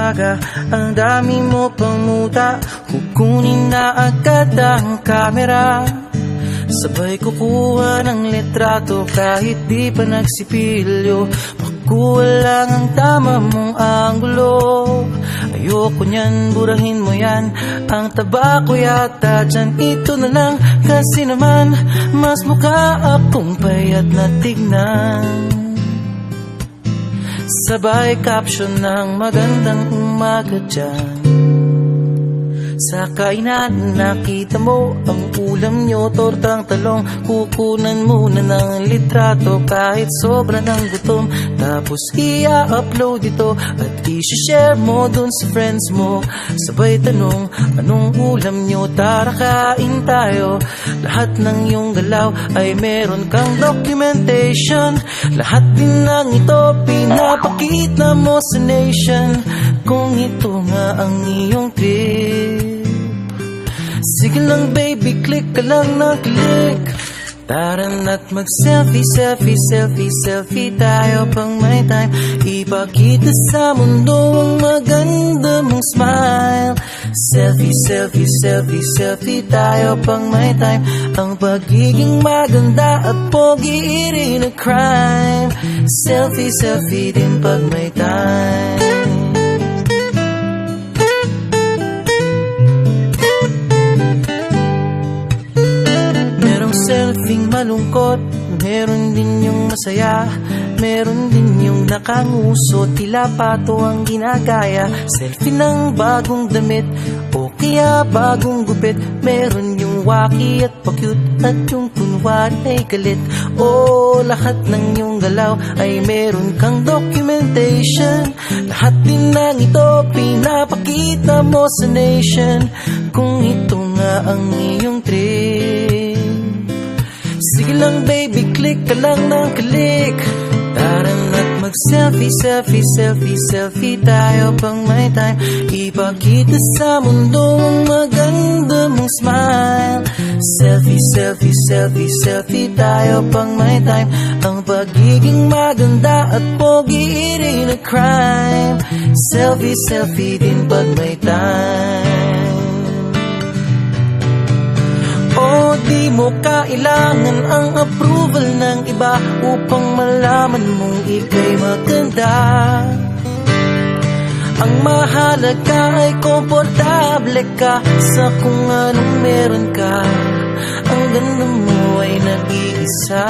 umaga, ang dami mo pang muta. Kukunin na agad ang kamera, sabay kukuha ng litrato kahit di pa nagsipilyo. Makuha lang ang tama mong anggulo. Ayoko niyan, burahin mo yan. Ang taba ko yata dyan, ito na lang. Kasi naman, mas mukha akong payat na tignan. Sabay caption ng magandang umaga dyan. Sa kainan, nakita mo ang ulam nyo, tortang talong. Kukunan muna ng litrato kahit sobra ng gutom. Tapos i-upload ito at i-share mo dun sa friends mo. Sabay tanong, anong ulam nyo? Tara kain tayo. Lahat ng iyong galaw ay meron kang documentation. Lahat din ng ito pinapakita mo sa nation. Kung ito nga ang iyong trip, sige lang baby, click ka lang na click. Tara na't mag-selfie, selfie, selfie, selfie tayo pang may time. Ipakita sa mundo ang maganda mong smile. Selfie, selfie, selfie, selfie tayo pang may time. Ang pagiging maganda at pogi rin a crime. Selfie, selfie din pag may time. Selfing malungkot, meron din yung masaya. Meron din yung nakanguso, tila pato ang ginagaya. Selfie ng bagong damit o kaya bagong gupit. Meron yung waki at pa-cute at yung kunwari ay galit. O lahat ng yung galaw ay meron kang documentation. Lahat din ng ito pinapakita mo sa nation. Kung ito nga ang iyong trip, sige lang baby, click ka lang ng click. Tara na't mag-selfie, selfie, selfie, selfie tayo pang may time. Ipakita sa mundo ang maganda mong smile. Selfie, selfie, selfie, selfie tayo pang may time. Ang pagiging maganda at pogi rin a crime. Selfie, selfie din pag may time. O di mo kailangan ang approval ng iba upang malaman mong ika'y maganda. Ang mahalaga ay komportable ka sa kung anong meron ka. Ang ganda mo ay nag-iisa.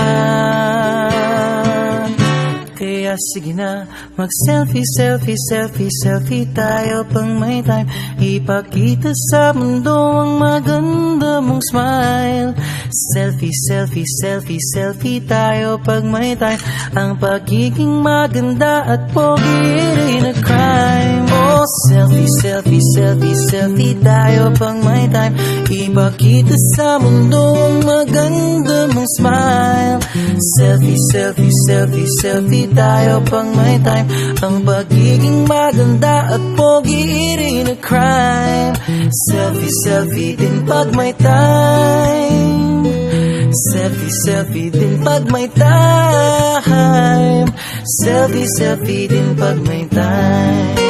Kaya sige na, mag-selfie, selfie, selfie, selfie tayo pang may time. Ipakita sa mundo ang maganda mong smile. Selfie, selfie, selfie, selfie tayo pag may time. Ang pagiging maganda at pogi rin a crime. Oh, selfie, selfie, selfie, selfie tayo pang may time. Ipakita sa mundo ang maganda mong smile. Selfie, selfie, selfie, selfie tayo pang may time. Ang pagiging maganda at pogi rin a crime. Selfie, selfie din pag may time. Selfie, selfie din pag may time. Selfie, selfie din pag may time.